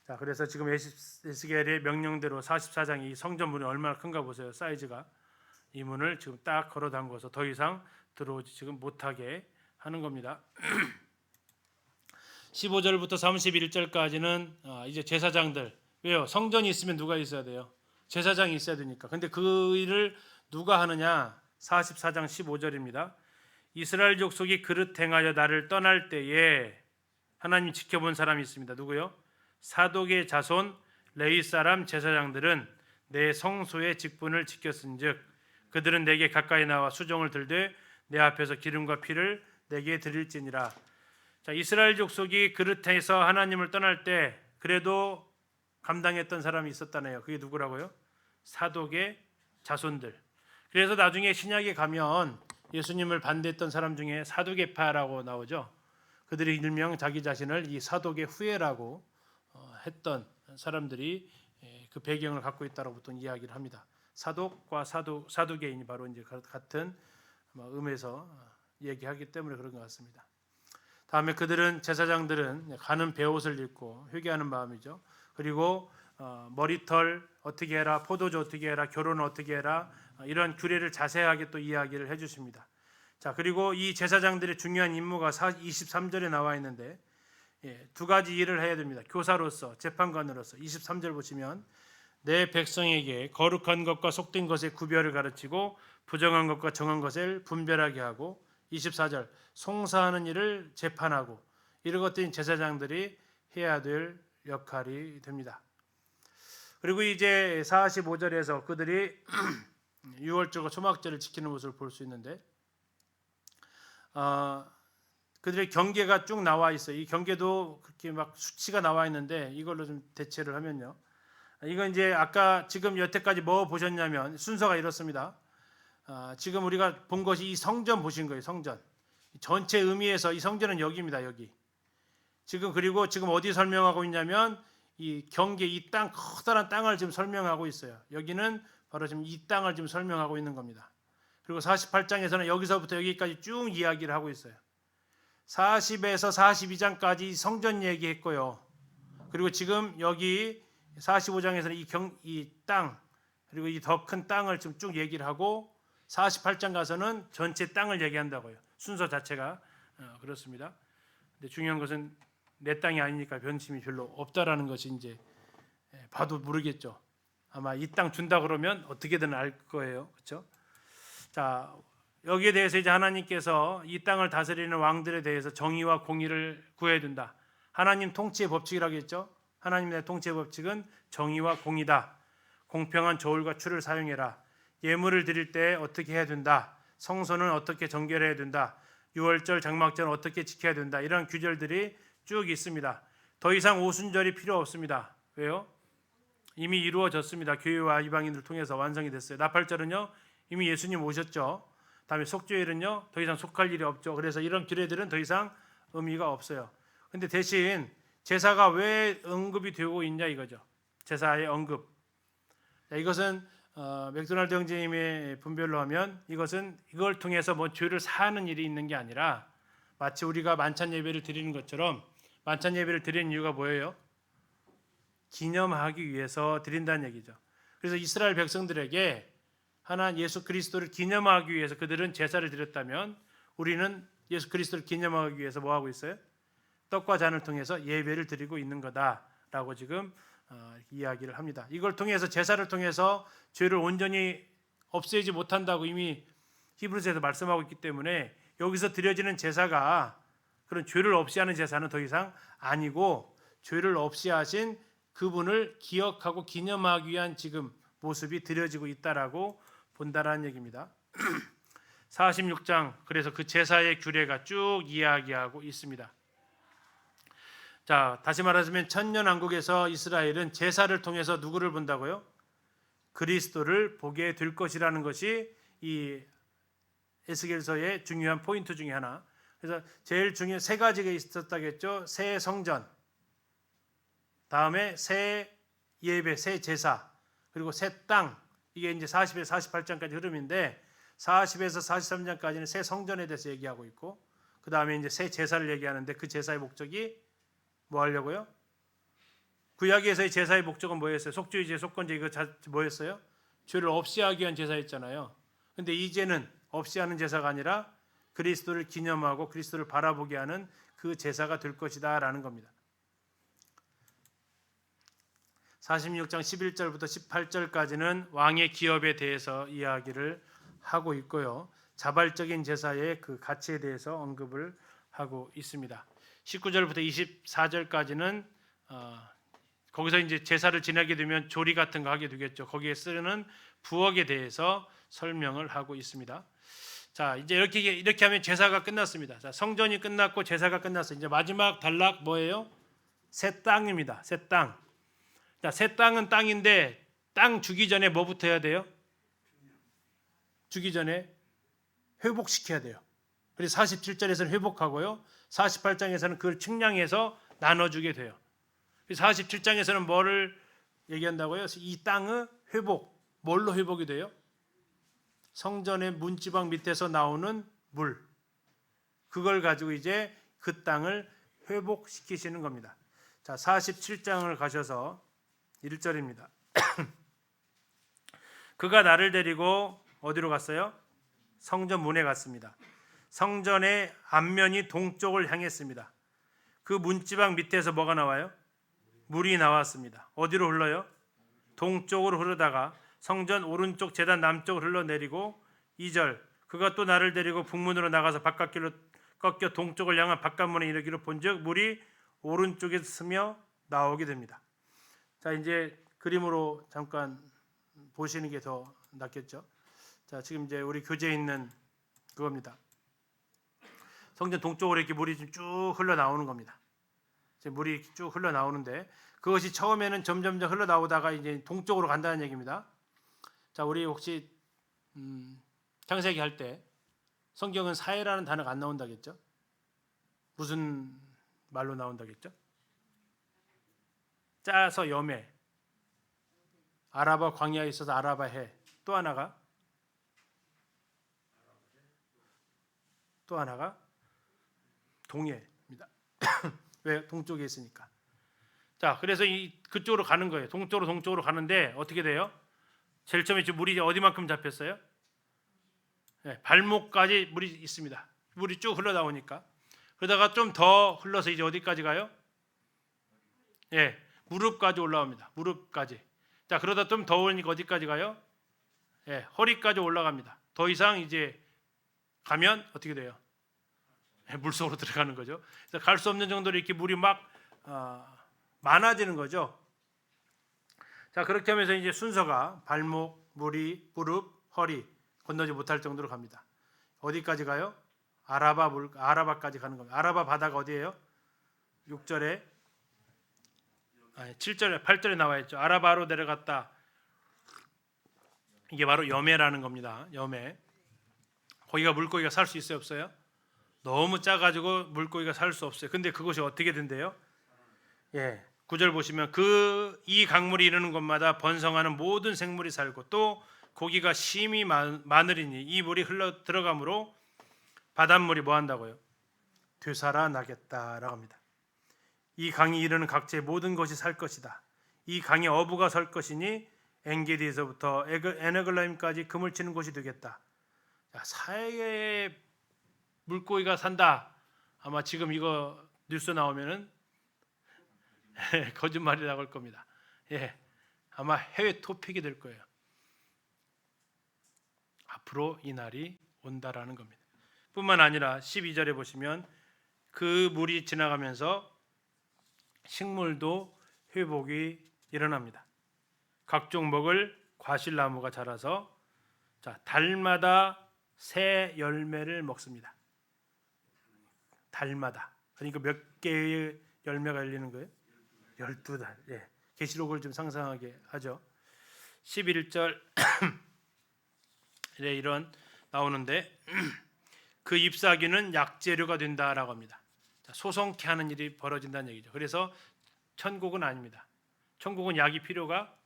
자, 그래서 지금 에스겔의 명령대로 44장 이 성전문이 얼마나 큰가 보세요. 사이즈가 이 문을 지금 딱 걸어 담궈서 더 이상 들어오지 지금 못하게 하는 겁니다. 15절부터 31절까지는 이제 제사장들, 왜요? 성전이 있으면 누가 있어야 돼요? 제사장이 있어야 되니까. 근데 그 일을 누가 하느냐? 44장 15절입니다. 이스라엘 족속이 그릇 행하여 나를 떠날 때에 하나님 지켜본 사람이 있습니다. 누구요? 사독의 자손 레위 사람 제사장들은 내 성소의 직분을 지켰은즉 그들은 내게 가까이 나와 수종을 들되 내 앞에서 기름과 피를 내게 드릴지니라. 자, 이스라엘 족속이 그릇해서 하나님을 떠날 때 그래도 감당했던 사람이 있었다네요. 그게 누구라고요? 사독의 자손들. 그래서 나중에 신약에 가면 예수님을 반대했던 사람 중에 사두개파라고 나오죠. 그들이 일명 자기 자신을 이 사독의 후예라고 했던 사람들이 그 배경을 갖고 있다고 보통 이야기를 합니다. 사독과 사두개인이 바로 이제 같은 음에서 얘기하기 때문에 그런 것 같습니다. 다음에 그들은 제사장들은 가는 베옷을 입고 회개하는 마음이죠. 그리고 머리털 어떻게 해라, 포도주 어떻게 해라, 결혼 어떻게 해라, 이런 규례를 자세하게 또 이야기를 해주십니다. 자, 그리고 이 제사장들의 중요한 임무가 23절에 나와 있는데 두 가지 일을 해야 됩니다. 교사로서, 재판관으로서. 23절 보시면 내 백성에게 거룩한 것과 속된 것의 구별을 가르치고 부정한 것과 정한 것을 분별하게 하고, 24절 송사하는 일을 재판하고, 이런 것들이 제사장들이 해야 될 역할이 됩니다. 그리고 이제 45절에서 그들이 유월절과 초막절을 지키는 모습을 볼 수 있는데 그들의 경계가 쭉 나와 있어요. 이 경계도 그렇게 막 수치가 나와 있는데 이걸로 좀 대체를 하면요. 이건 이제 아까 지금 여태까지 뭐 보셨냐면 순서가 이렇습니다. 지금 우리가 본 것이 이 성전 보신 거예요. 성전. 전체 의미에서 이 성전은 여기입니다. 여기. 그리고 지금 어디 설명하고 있냐면 이 경계, 이 땅, 커다란 땅을 지금 설명하고 있어요. 여기는 바로 지금 이 땅을 지금 설명하고 있는 겁니다. 그리고 48장에서는 여기서부터 여기까지 쭉 이야기를 하고 있어요. 40에서 42장까지 성전 얘기했고요. 그리고 지금 여기 45장에서는 이 땅, 그리고 이 더 큰 땅을 지금 쭉 얘기를 하고 48장 가서는 전체 땅을 얘기한다고요. 순서 자체가 그렇습니다. 근데 중요한 것은 내 땅이 아니니까 변심이 별로 없다라는 것이 이제 봐도 모르겠죠. 아마 이 땅 준다 그러면 어떻게든 알 거예요. 그렇죠? 자, 여기에 대해서 이제 하나님께서 이 땅을 다스리는 왕들에 대해서 정의와 공의를 구해야 된다. 하나님 통치의 법칙이라고 했죠. 하나님의 통치의 법칙은 정의와 공의다. 공평한 저울과 추를 사용해라. 예물을 드릴 때 어떻게 해야 된다. 성소는 어떻게 정결해야 된다. 유월절, 장막절은 어떻게 지켜야 된다. 이런 규절들이 쭉 있습니다. 더 이상 오순절이 필요 없습니다. 왜요? 이미 이루어졌습니다. 교회와 이방인들을 통해서 완성이 됐어요. 나팔절은요 이미 예수님 오셨죠. 다음에 속죄일은요 더 이상 속할 일이 없죠. 그래서 이런 규례들은 더 이상 의미가 없어요. 근데 대신 제사가 왜 언급이 되고 있냐 이거죠. 제사의 언급. 자, 이것은 맥도날드 형제님의 분별로 하면 이걸 통해서 뭐 죄를 사하는 일이 있는 게 아니라 마치 우리가 만찬 예배를 드리는 것처럼, 만찬 예배를 드리는 이유가 뭐예요? 기념하기 위해서 드린다는 얘기죠. 그래서 이스라엘 백성들에게 하나님 예수 그리스도를 기념하기 위해서 그들은 제사를 드렸다면 우리는 예수 그리스도를 기념하기 위해서 뭐 하고 있어요? 떡과 잔을 통해서 예배를 드리고 있는 거다라고 지금 이야기를 합니다. 이걸 통해서, 제사를 통해서 죄를 온전히 없애지 못한다고 이미 히브리서에서 말씀하고 있기 때문에 여기서 드려지는 제사가 그런 죄를 없이 하는 제사는 더 이상 아니고 죄를 없이 하신 그분을 기억하고 기념하기 위한 지금 모습이 드려지고 있다라고 본다라는 얘기입니다. 46장, 그래서 그 제사의 규례가 쭉 이야기하고 있습니다. 자, 다시 말하자면 천년왕국에서 이스라엘은 제사를 통해서 누구를 본다고요? 그리스도를 보게 될 것이라는 것이 이 에스겔서의 중요한 포인트 중에 하나. 그래서 제일 중요한 세 가지가 있었다겠죠. 새 성전, 다음에 새 예배, 새 제사, 그리고 새 땅. 이게 이제 40에서 48장까지 흐름인데 40에서 43장까지는 새 성전에 대해서 얘기하고 있고, 그 다음에 이제 새 제사를 얘기하는데 그 제사의 목적이 뭐 하려고요? 구약에서의 제사의 목적은 뭐였어요? 속죄제, 속건제, 이거 뭐였어요? 죄를 없이 하기 위한 제사였잖아요. 근데 이제는 없이 하는 제사가 아니라 그리스도를 기념하고 그리스도를 바라보게 하는 그 제사가 될 것이다라는 겁니다. 46장 11절부터 18절까지는 왕의 기업에 대해서 이야기를 하고 있고요. 자발적인 제사의 그 가치에 대해서 언급을 하고 있습니다. 19절부터 24절까지는 거기서 이제 제사를 지내게 되면 조리 같은 거 하게 되겠죠. 거기에 쓰는 부엌에 대해서 설명을 하고 있습니다. 자, 이제 이렇게 하면 제사가 끝났습니다. 자, 성전이 끝났고 제사가 끝났어요. 이제 마지막 단락 뭐예요? 새 땅입니다. 새 땅. 자, 새 땅은 땅인데 땅 주기 전에 뭐부터 해야 돼요? 주기 전에 회복시켜야 돼요. 그래서 47절에서는 회복하고요. 48장에서는 그걸 측량해서 나눠주게 돼요. 47장에서는 뭐를 얘기한다고요? 이 땅의 회복. 뭘로 회복이 돼요? 성전의 문지방 밑에서 나오는 물. 그걸 가지고 이제 그 땅을 회복시키시는 겁니다. 자, 47장을 가셔서 1절입니다. 그가 나를 데리고 어디로 갔어요? 성전 문에 갔습니다. 성전의 앞면이 동쪽을 향했습니다. 그 문지방 밑에서 뭐가 나와요? 물이 나왔습니다. 어디로 흘러요? 동쪽으로 흐르다가 성전 오른쪽 제단 남쪽으로 흘러내리고 2절 그가 또 나를 데리고 북문으로 나가서 바깥길로 꺾여 동쪽을 향한 바깥문에 이르기로 본즉 물이 오른쪽에서 스며 나오게 됩니다. 자, 이제 그림으로 잠깐 보시는 게 더 낫겠죠. 자, 지금 이제 우리 교재에 있는 그겁니다. 성전 동쪽으로 이렇게 물이 쭉 흘러 나오는 겁니다. 이제 물이 쭉 흘러 나오는데 그것이 처음에는 점점점 흘러 나오다가 이제 동쪽으로 간다는 얘기입니다. 자, 우리 혹시 창세기 할 때 성경은 사해라는 단어가 안 나온다겠죠? 무슨 말로 나온다겠죠? 짜서 염해, 아라바 광야에 있어서 아라바 해, 또 하나가 동해입니다. 왜? 동쪽에 있으니까. 자, 그래서 그쪽으로 가는 거예요. 동쪽으로 가는데 어떻게 돼요? 제일 처음에 지금 물이 어디만큼 잡혔어요? 네, 발목까지 물이 있습니다. 물이 쭉 흘러 나오니까. 그러다가 좀 더 흘러서 이제 어디까지 가요? 예, 무릎까지 올라옵니다. 무릎까지. 자, 그러다 좀 더 오니까 어디까지 가요? 예, 허리까지 올라갑니다. 더 이상 이제 가면 어떻게 돼요? 예, 물속으로 들어가는 거죠. 그래서 갈 수 없는 정도로 이렇게 물이 막 많아지는 거죠. 자, 그렇게 하면서 이제 순서가 발목, 무릎, 허리 건너지 못할 정도로 갑니다. 어디까지 가요? 아라바까지 가는 겁니다. 아라바 바다가 어디예요? 6절에 7절에 8절에 나와 있죠. 아라바로 내려갔다. 이게 바로 여매라는 겁니다. 여매. 거기가 물고기가 살 수 있어요, 없어요? 너무 작아지고 물고기가 살 수 없어요. 근데 그것이 어떻게 된대요? 예, 9절 보시면 이 강물이 이르는 곳마다 번성하는 모든 생물이 살고 또 고기가 심히 많으리니 이 물이 흘러 들어가므로 바닷물이 뭐 한다고요? 되살아나겠다라고 합니다. 이 강이 이르는 각지의 모든 것이 살 것이다. 이 강에 어부가 설 것이니 엔게디에서부터 에너글라임까지 그물 치는 곳이 되겠다. 사해에 물고기가 산다. 아마 지금 이거 뉴스 나오면은 거짓말이 나올 겁니다. 예, 아마 해외 토픽이 될 거예요. 앞으로 이 날이 온다라는 겁니다. 뿐만 아니라 12절에 보시면 그 물이 지나가면서 식물도 회복이 일어납니다. 각종 먹을 과실나무가 자라서 자, 달마다 새 열매를 먹습니다. 달마다. 그러니까 몇 개의 열매가 열리는 거예요? 12달. 예. 계시록을 좀 상상하게 하죠. 11절에 이런 나오는데 그 잎사귀는 약재료가 된다라고 합니다. 자, 소송케 하는 일이 벌어진다는 얘기죠. 그래서 천국은 아닙니다. 천국은 약이 필요가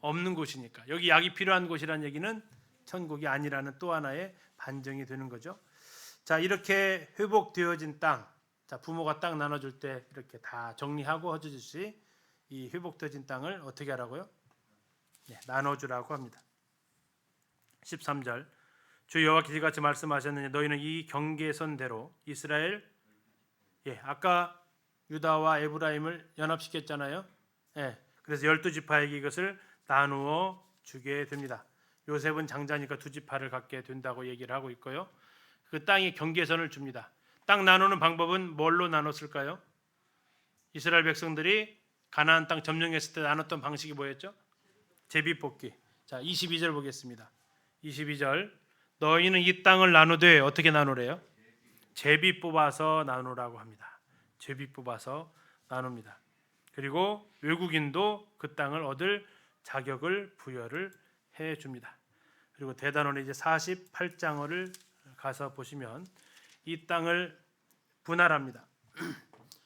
없는 곳이니까. 여기 약이 필요한 곳이라는 얘기는 천국이 아니라는 또 하나의 반증이 되는 거죠. 자, 이렇게 회복되어진 땅, 자, 부모가 땅 나눠줄 때 이렇게 다 정리하고 해주듯이 이 회복되어진 땅을 어떻게 하라고요? 네, 나눠주라고 합니다. 13절 주 여호와께서 이같이 말씀하셨느냐 너희는 이 경계선대로 이스라엘 아까 유다와 에브라임을 연합시켰잖아요. 그래서 12지파에게 이것을 나누어 주게 됩니다. 요셉은 장자니까 두 지파를 갖게 된다고 얘기를 하고 있고요. 그 땅의 경계선을 줍니다. 땅 나누는 방법은 뭘로 나눴을까요? 이스라엘 백성들이 가나안 땅 점령했을 때 나눴던 방식이 뭐였죠? 제비뽑기. 자, 22절 보겠습니다. 22절 너희는 이 땅을 나누되 어떻게 나누래요? 제비 뽑아서 나누라고 합니다. 제비 뽑아서 나눕니다. 그리고 외국인도 그 땅을 얻을 자격을 부여를 해 줍니다. 그리고 대단원의 이제 48장을 가서 보시면 이 땅을 분할합니다.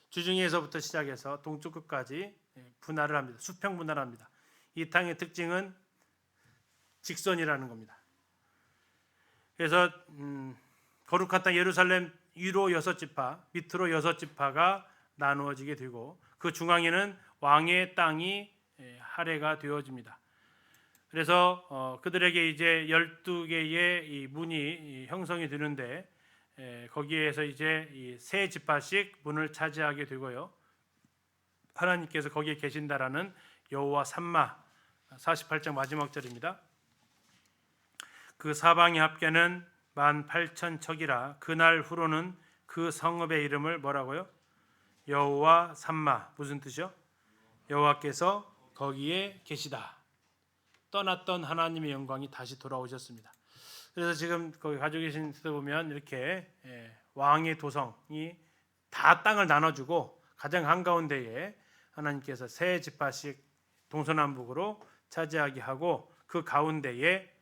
주중에서부터 시작해서 동쪽 끝까지 분할을 합니다. 수평 분할합니다. 이 땅의 특징은 직선이라는 겁니다. 그래서 거룩한 땅 예루살렘 위로 6지파, 밑으로 6지파가 나누어지게 되고 그 중앙에는 왕의 땅이 할애가 되어집니다. 그래서 그들에게 이제 12개의 이 문이 형성이 되는데 거기에서 이제 이 세 지파씩 문을 차지하게 되고요. 하나님께서 거기에 계신다라는 여호와 삼마 48장 마지막 절입니다. 그 사방의 합계는 18,000척이라 그날 후로는 그 성읍의 이름을 뭐라고요? 여호와 삼마. 무슨 뜻이요? 여호와께서 거기에 계시다. 떠났던 하나님의 영광이 다시 돌아오셨습니다. 그래서 지금 거기 가지고 계신 데 보면 이렇게 왕의 도성이 다 땅을 나눠주고 가장 한가운데에 하나님께서 세 지파씩 동서남북으로 차지하게 하고 그 가운데에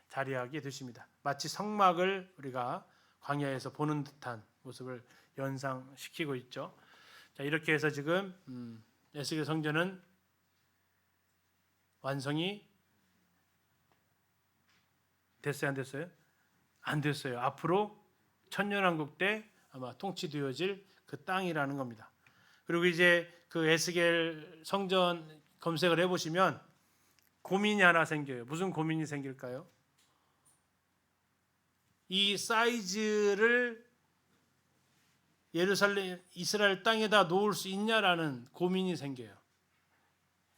자리하게 되십니다. 마치 성막을 우리가 광야에서 보는 듯한 모습을 연상시키고 있죠. 자, 이렇게 해서 지금 에스겔 성전은 완성이 됐어요, 안 됐어요? 안 됐어요. 앞으로 천년왕국 때 아마 통치되어질 그 땅이라는 겁니다. 그리고 이제 그 에스겔 성전 검색을 해보시면 고민이 하나 생겨요. 무슨 고민이 생길까요? 이 사이즈를 예루살렘 이스라엘 땅에다 놓을 수 있냐라는 고민이 생겨요.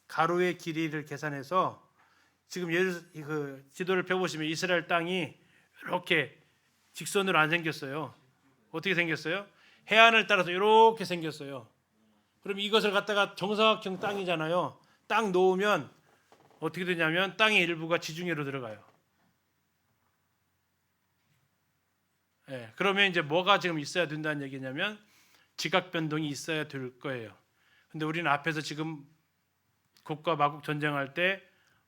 가로의 길이를 계산해서 지금 그 지도를 펴보시면 이스라엘 땅이 이렇게 직선으로 안 생겼어요. 어떻게 생겼어요? 해안을 따라서 이렇게 생겼어요. 그럼 이것을 갖다가 정사각형 땅이잖아요. 땅 놓으면 어떻게 되냐면 땅의 일부가 지중해로 들어가요. 그러면 이제 뭐가 지금 있어야 된다는 얘기냐면 지각 변동이 있어야 될 거예요. 근데 우리는 앞에서 지금 곡과 마곡 전쟁할 때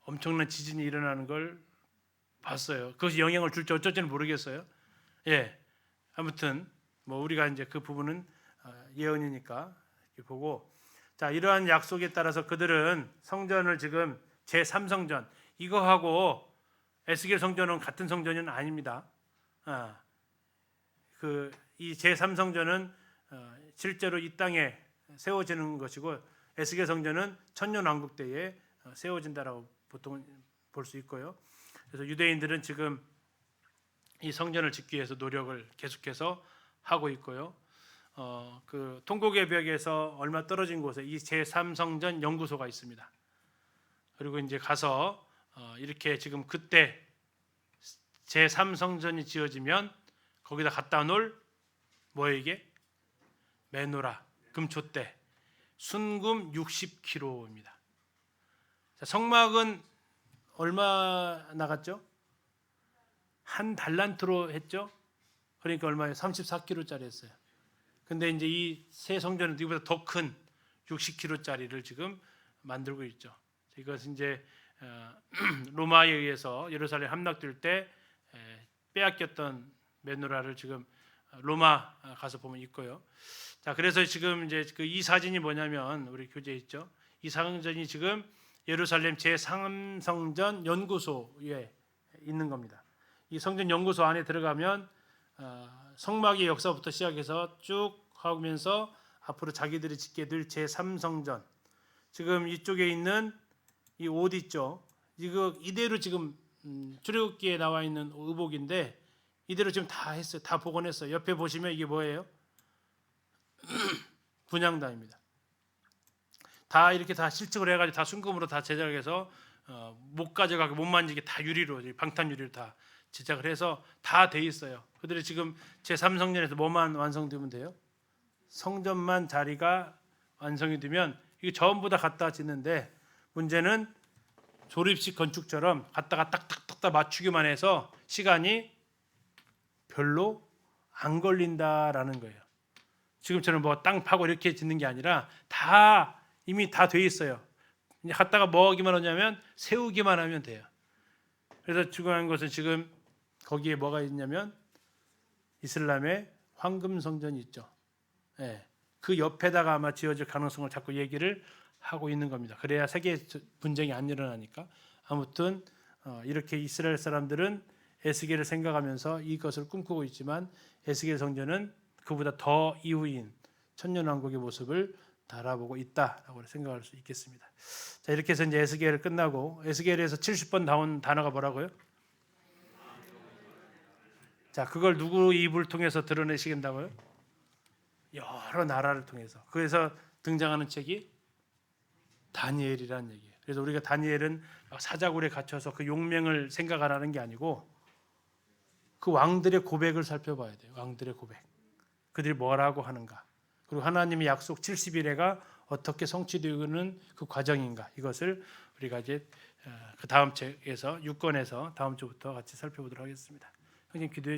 엄청난 지진이 일어나는 걸 봤어요. 그것이 영향을 줄지 어쩔지는 모르겠어요. 아무튼 뭐 우리가 이제 그 부분은 예언이니까 이렇게 보고, 자, 이러한 약속에 따라서 그들은 성전을 지금 제3성전 이거하고 에스겔 성전은 같은 성전은 아닙니다. 이 제3성전은 실제로 이 땅에 세워지는 것이고 에스겔 성전은 천년왕국 때에 세워진다라고 보통 볼 수 있고요. 그래서 유대인들은 지금 이 성전을 짓기 위해서 노력을 계속해서 하고 있고요. 그 통곡의 벽에서 얼마 떨어진 곳에 이 제3성전 연구소가 있습니다. 그리고 이제 가서 이렇게 지금 그때 제3성전이 지어지면 거기다 갖다 놓을 뭐예요 이게? 메노라, 금촛대, 순금 60kg입니다. 성막은 얼마 나갔죠? 한 달란트로 했죠. 그러니까 얼마예요? 34kg짜리 했어요. 근데 이제 이 새 성전은 이보다 더 큰 60kg짜리를 지금 만들고 있죠. 이것은 이제 로마에 의해서 예루살렘 함락될 때 빼앗겼던 메노라를 지금 로마 가서 보면 있고요. 자, 그래서 지금 이제 이 사진이 뭐냐면 우리 교재에 있죠. 이 사진이 지금 예루살렘 제3성전 연구소에 있는 겁니다. 이 성전 연구소 안에 들어가면 성막의 역사부터 시작해서 쭉 하면서 앞으로 자기들이 짓게 될 제3성전, 지금 이쪽에 있는 이 옷 있죠. 이거 이대로 지금 출애굽기에 나와 있는 의복인데 이대로 지금 다 했어요. 다 복원했어요. 옆에 보시면 이게 뭐예요? 분향단입니다. 다 이렇게 다 실측을 해가지고 다 순금으로 다 제작해서 못 가져가게 못 만지게 다 유리로 방탄 유리로 다 제작을 해서 다 돼 있어요. 그들이 지금 제3성전에서 뭐만 완성되면 돼요? 성전만 자리가 완성이 되면 이게 전부 다 갖다 짓는데 문제는 조립식 건축처럼 갖다가 딱딱딱 맞추기만 해서 시간이 별로 안 걸린다라는 거예요. 지금처럼 뭐 땅 파고 이렇게 짓는 게 아니라 다 이미 다 돼 있어요. 이제 갖다가 뭐 하기만 하냐면 세우기만 하면 돼요. 그래서 중요한 것은 지금 거기에 뭐가 있냐면 이슬람의 황금 성전이 있죠. 예, 그 옆에다가 아마 지어질 가능성을 자꾸 얘기를 하고 있는 겁니다. 그래야 세계 분쟁이 안 일어나니까. 아무튼 이렇게 이스라엘 사람들은 에스겔을 생각하면서 이것을 꿈꾸고 있지만 에스겔 성전은 그보다 더 이후인 천년왕국의 모습을 바라보고 있다라고 생각할 수 있겠습니다. 자, 이렇게 해서 이제 에스겔을 끝나고 에스겔에서 70번 나온 단어가 뭐라고요? 자, 그걸 누구 입을 통해서 드러내시겠다고요? 여러 나라를 통해서. 그래서 등장하는 책이 다니엘이라는 얘기예요. 그래서 우리가 다니엘은 사자굴에 갇혀서 그 용맹을 생각 안 하는 게 아니고 그 왕들의 고백을 살펴봐야 돼요. 왕들의 고백. 그들이 뭐라고 하는가. 그리고 하나님의 약속 70일에가 어떻게 성취되는 그 과정인가. 이것을 우리가 이제 그 다음 책에서 6권에서 다음 주부터 같이 살펴보도록 하겠습니다. 형님 기도해